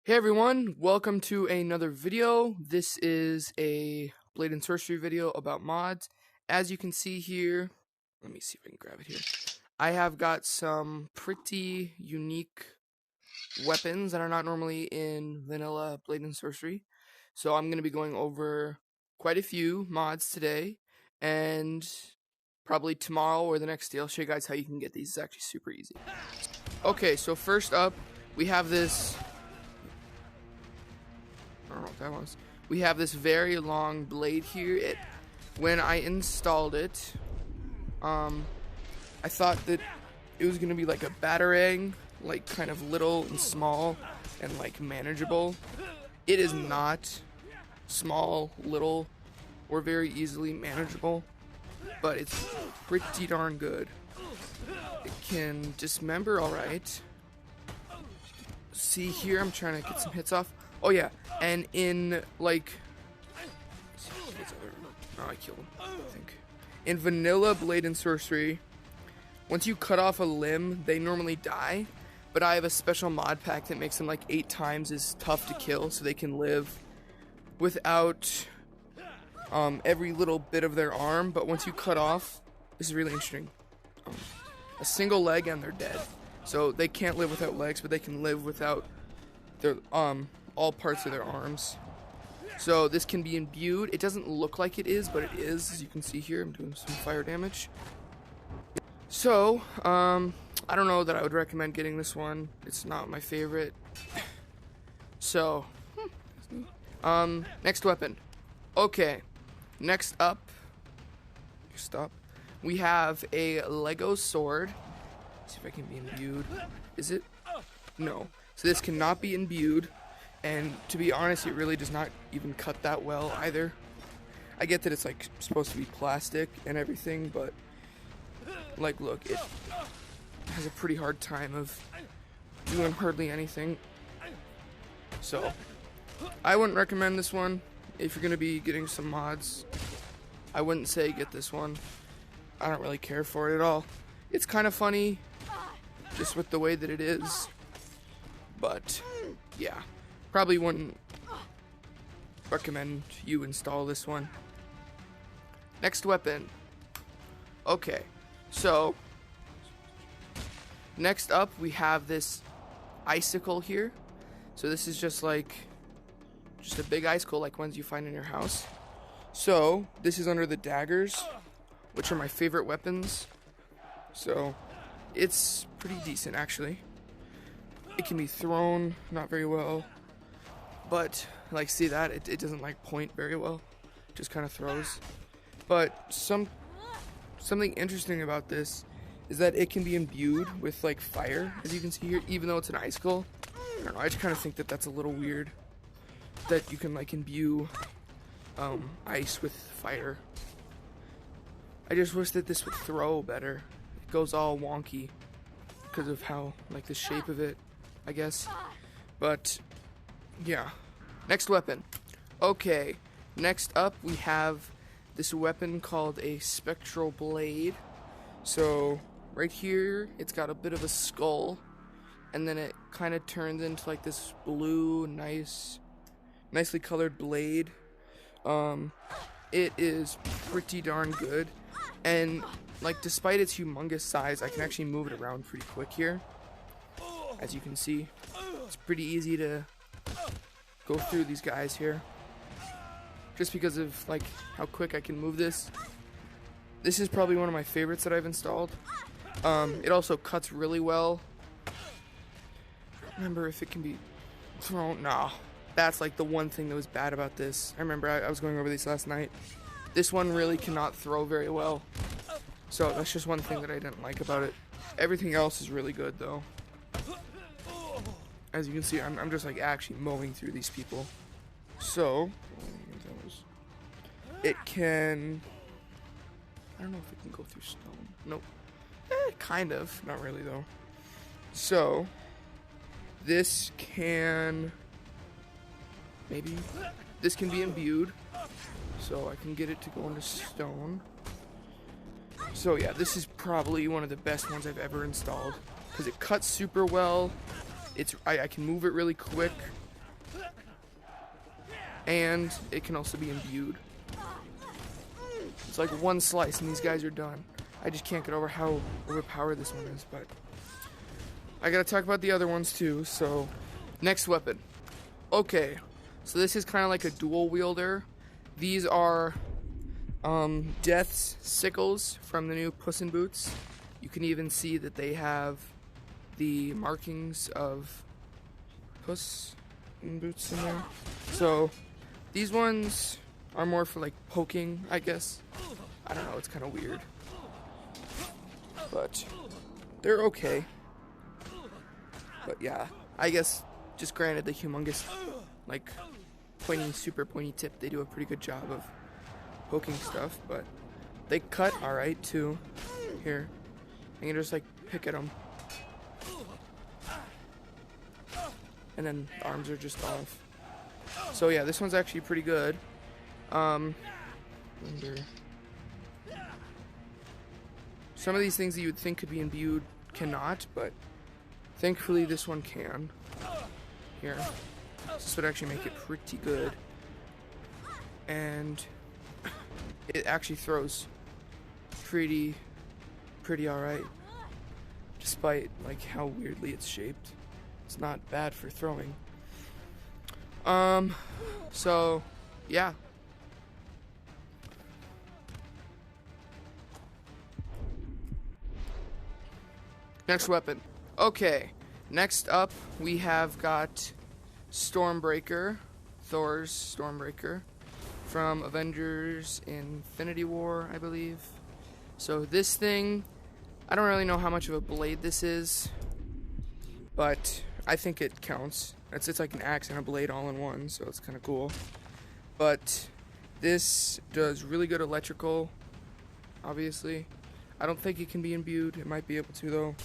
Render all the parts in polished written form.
Hey everyone, welcome to another video. This is a Blade and Sorcery video about mods. As you can see here, let me see if I can grab it here. I have got some pretty unique weapons that are not normally in vanilla Blade and Sorcery. So I'm going to be going over quite a few mods today, and probably tomorrow or the next day I'll show you guys how you can get these. It's actually super easy. Okay, so first up, we have this... I don't know what that was. We have this very long blade here. When I installed it, I thought that it was gonna be like a batarang, like kind of little and small and like manageable. It is not small, little, or very easily manageable, but it's pretty darn good. It can dismember alright. See here, I'm trying to get some hits off. Oh yeah, and in like, oh, I killed him, I think. In vanilla Blade and Sorcery, once you cut off a limb, they normally die, but I have a special mod pack that makes them like 8 times as tough to kill, so they can live without every little bit of their arm. But once you cut off, this is really interesting, a single leg and they're dead. So they can't live without legs, but they can live without their all parts of their arms. So this can be imbued. It doesn't look like it is, but it is. As you can see here, I'm doing some fire damage. So, I don't know that I would recommend getting this one. It's not my favorite. So, next weapon. Okay, next up, we have a Lego sword. Let's see if I can be imbued. Is it? No. So this cannot be imbued. And to be honest, it really does not even cut that well either. I get that it's like supposed to be plastic and everything, but like look, it has a pretty hard time of doing hardly anything. So I wouldn't recommend this one. If you're gonna be getting some mods, I wouldn't say get this one. I don't really care for it at all. It's kind of funny just with the way that it is, but yeah. Probably wouldn't recommend you install this one. Next weapon. Okay, so next up we have this icicle here. So this is just a big icicle like ones you find in your house. So this is under the daggers, which are my favorite weapons. So it's pretty decent actually. It can be thrown, not very well. But, like, see that? It doesn't, like, point very well. It just kind of throws. But something interesting about this is that it can be imbued with, like, fire, as you can see here, even though it's an icicle. I don't know, I just kind of think that that's a little weird. That you can, like, imbue ice with fire. I just wish that this would throw better. It goes all wonky because of how, like, the shape of it, I guess. But... yeah. Next weapon. Okay. Next up, we have this weapon called a spectral blade. So, right here, it's got a bit of a skull. And then it kind of turns into like this blue, nicely colored blade. It is pretty darn good. And, like, despite its humongous size, I can actually move it around pretty quick here. As you can see, it's pretty easy to go through these guys here, just because of like how quick I can move this. This is probably one of my favorites that I've installed. It also cuts really well. I don't remember if it can be thrown. Nah, that's like the one thing that was bad about this. I remember I was going over these last night. This one really cannot throw very well, so that's just one thing that I didn't like about it. Everything else is really good though. As you can see, I'm just like actually mowing through these people. So, it can... I don't know if it can go through stone. Nope. Kind of. Not really though. So, this can... maybe... this can be imbued. So I can get it to go into stone. So yeah, this is probably one of the best ones I've ever installed. Because it cuts super well. I can move it really quick. And it can also be imbued. It's like one slice and these guys are done. I just can't get over how overpowered this one is, but I gotta talk about the other ones too. So, next weapon. Okay, so this is kind of like a dual wielder. These are Death's sickles from the new Puss in Boots. You can even see that they have the markings of Puss in Boots in there. So these ones are more for like poking, I guess. I don't know, it's kind of weird. But they're okay. But yeah, I guess just granted the humongous, like pointy, super pointy tip, they do a pretty good job of poking stuff, but they cut alright too. Here, I can just like pick at them. And then the arms are just off. So yeah, this one's actually pretty good. Some of these things that you would think could be imbued cannot, but thankfully this one can. Here. This would actually make it pretty good. And it actually throws pretty alright. Despite like how weirdly it's shaped. It's not bad for throwing. So yeah. Next weapon. Okay, next up we have got Stormbreaker, Thor's Stormbreaker, from Avengers Infinity War, I believe. So this thing, I don't really know how much of a blade this is, but I think it counts. It's like an axe and a blade all in one, so it's kind of cool. But this does really good electrical, obviously. I don't think it can be imbued. It might be able to, though.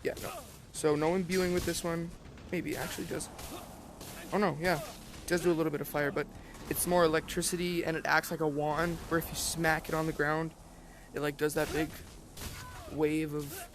Yeah, no. So no imbuing with this one. Maybe it actually does. Oh, no, yeah. It does do a little bit of fire, but it's more electricity, and it acts like a wand, where if you smack it on the ground, it, like, does that big wave of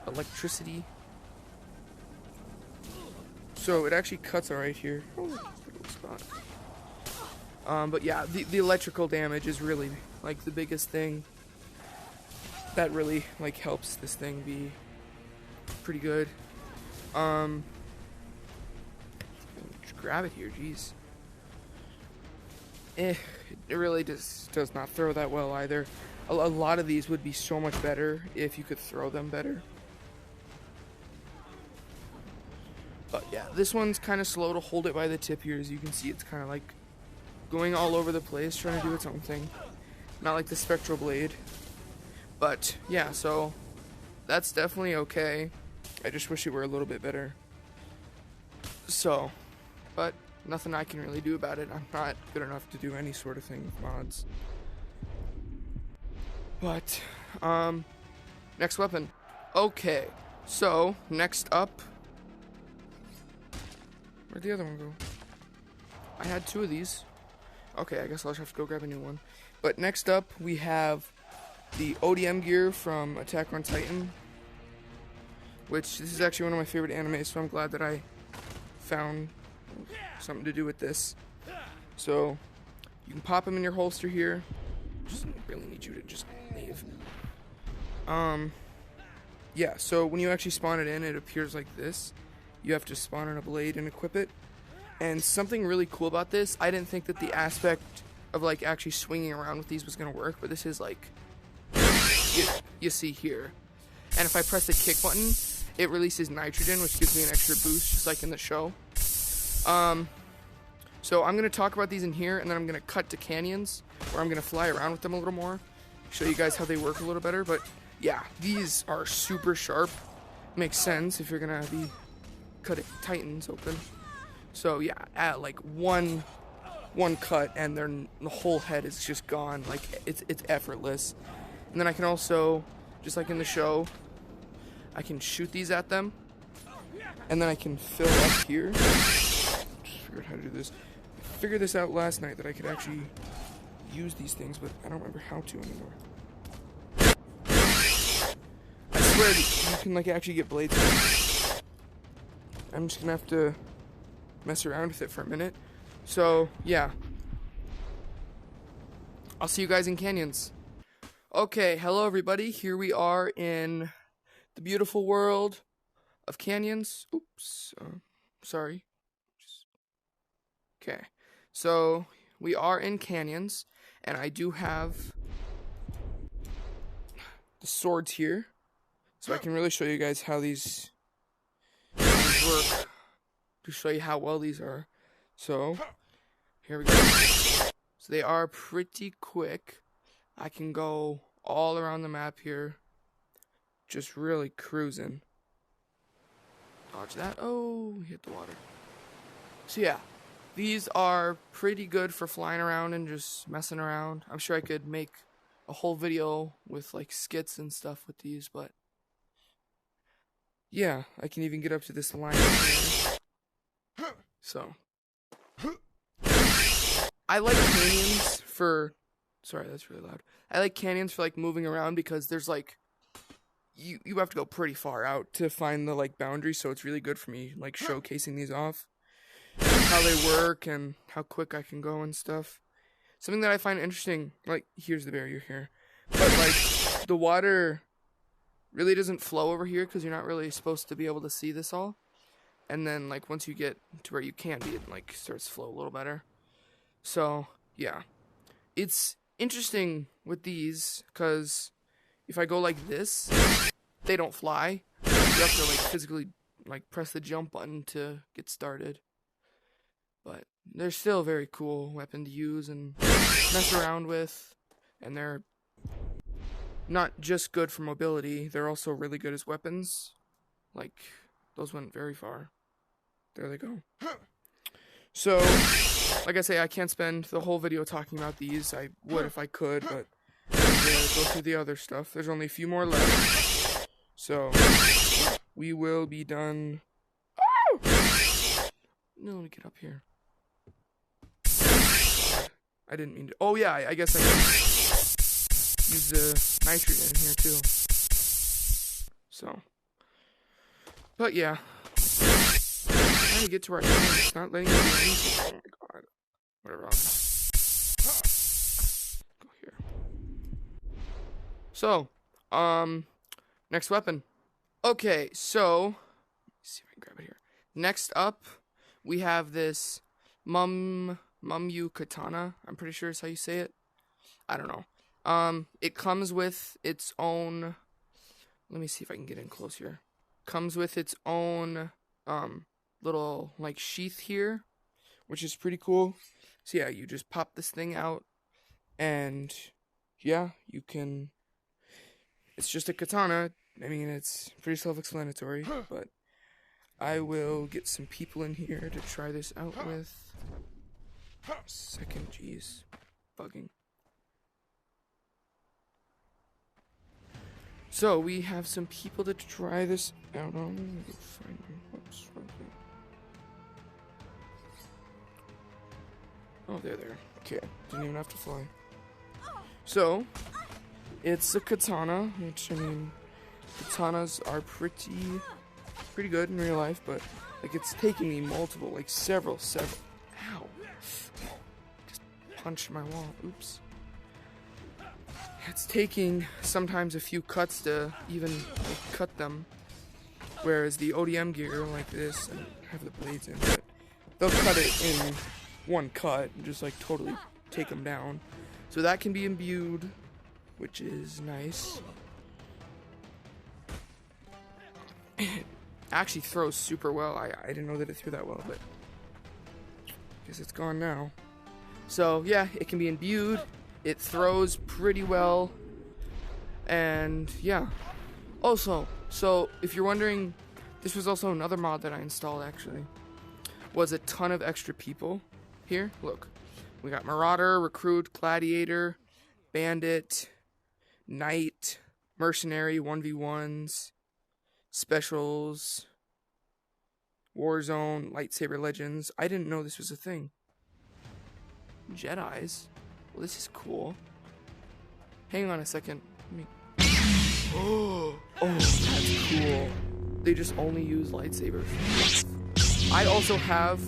electricity. So it actually cuts alright here. Oh, little spot. But yeah, the electrical damage is really, like, the biggest thing. That really, like, helps this thing be pretty good. Just grab it here, jeez. It really just does not throw that well either. A lot of these would be so much better if you could throw them better. But yeah, this one's kind of slow to hold it by the tip here. As you can see, it's kind of like going all over the place, trying to do its own thing. Not like the Spectral Blade. But yeah, so that's definitely okay. I just wish it were a little bit better. So, but nothing I can really do about it. I'm not good enough to do any sort of thing with mods. But, next weapon. Okay, so next up, where'd the other one go? I had two of these. Okay, I guess I'll just have to go grab a new one. But next up, we have the ODM gear from Attack on Titan, which this is actually one of my favorite animes, so I'm glad that I found something to do with this. So you can pop them in your holster here. Just really need you to just leave. Yeah, so when you actually spawn it in, it appears like this. You have to spawn in a blade and equip it. And something really cool about this, I didn't think that the aspect of like actually swinging around with these was gonna work, but this is like you see here. And if I press the kick button, it releases nitrogen, which gives me an extra boost, just like in the show. So I'm going to talk about these in here, and then I'm going to cut to canyons, where I'm going to fly around with them a little more, show you guys how they work a little better. But yeah, these are super sharp. Makes sense if you're going to be cutting titans open. So yeah, at like one cut, and the whole head is just gone. Like it's effortless. And then I can also, just like in the show, I can shoot these at them, and then I can fill up here. Just figured out how to do this. I figured this out last night that I could actually use these things, but I don't remember how to anymore. I swear you can like actually get blades. I'm just gonna have to mess around with it for a minute. So, yeah. I'll see you guys in canyons. Okay, hello everybody. Here we are in the beautiful world of canyons. Oops, sorry. Okay, so we are in canyons, and I do have the swords here, so I can really show you guys how these work, to show you how well these are. So, here we go. So they are pretty quick. I can go all around the map here, just really cruising. Dodge that. Oh, hit the water. So yeah, these are pretty good for flying around and just messing around. I'm sure I could make a whole video with like skits and stuff with these, but yeah, I can even get up to this line here. So I like canyons for, sorry, that's really loud. I like canyons for like moving around because there's like, you have to go pretty far out to find the like boundary, so it's really good for me like showcasing these off, how they work and how quick I can go and stuff. Something that I find interesting, like, here's the barrier here, but like the water really doesn't flow over here because you're not really supposed to be able to see this all. And then like once you get to where you can be, it like starts to flow a little better. So yeah, it's interesting with these because if I go like this, they don't fly. You have to like physically like press the jump button to get started. But they're still a very cool weapon to use and mess around with, and they're not just good for mobility, they're also really good as weapons. Like, those went very far. There they go. So, like I say, I can't spend the whole video talking about these. I would if I could, but I'm gonna go through the other stuff. There's only a few more left. So, we will be done. Oh! No, let me get up here. I didn't mean to. Oh yeah, I guess I can use the nitrogen in here too. So, but yeah, I'm trying to get to where I can. It's not letting me do anything. Oh my god. Whatever. I'll just go here. So, next weapon. Okay, so let me see if I can grab it here. Next up, we have this Mumyu katana, I'm pretty sure is how you say it. I don't know. It comes with its own, let me see if I can get in close here. Comes with its own, little, like, sheath here, which is pretty cool. So yeah, you just pop this thing out, and yeah, you can, it's just a katana. I mean, it's pretty self-explanatory, but I will get some people in here to try this out with. Second, jeez, bugging. So we have some people to try this out on. Let me go find them. Whoops, oh, they're there. Okay, didn't even have to fly. So it's a katana, which I mean, katanas are pretty good in real life, but like it's taking me multiple, like several. Ow. Just punched my wall. Oops. It's taking sometimes a few cuts to even like, cut them. Whereas the ODM gear like this, and have the blades in it, they'll cut it in one cut and just like totally take them down. So that can be imbued, which is nice. It actually throws super well. I didn't know that it threw that well, but guess it's gone now. So yeah, it can be imbued. It throws pretty well. And yeah. Also, so if you're wondering, this was also another mod that I installed actually. Was a ton of extra people. Here, look. We got Marauder, Recruit, Gladiator, Bandit, Knight, Mercenary, 1v1s, Specials, Warzone, Lightsaber Legends. I didn't know this was a thing. Jedis. Well, this is cool. Hang on a second. Let me... Oh, that's cool. They just only use lightsabers. I also have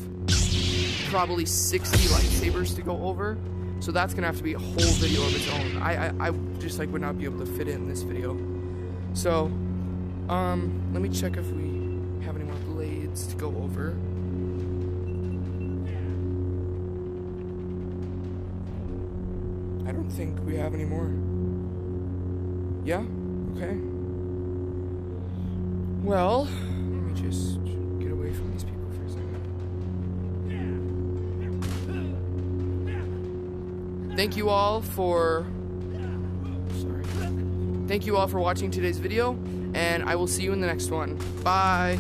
probably 60 lightsabers to go over. So that's gonna have to be a whole video of its own. I just like would not be able to fit it in this video. So, let me check if we have any more blades to go over. I don't think we have any more. Yeah? Okay. Well, let me just get away from these people for a second. Thank you all for... Sorry. Thank you all for watching today's video, and I will see you in the next one. Bye!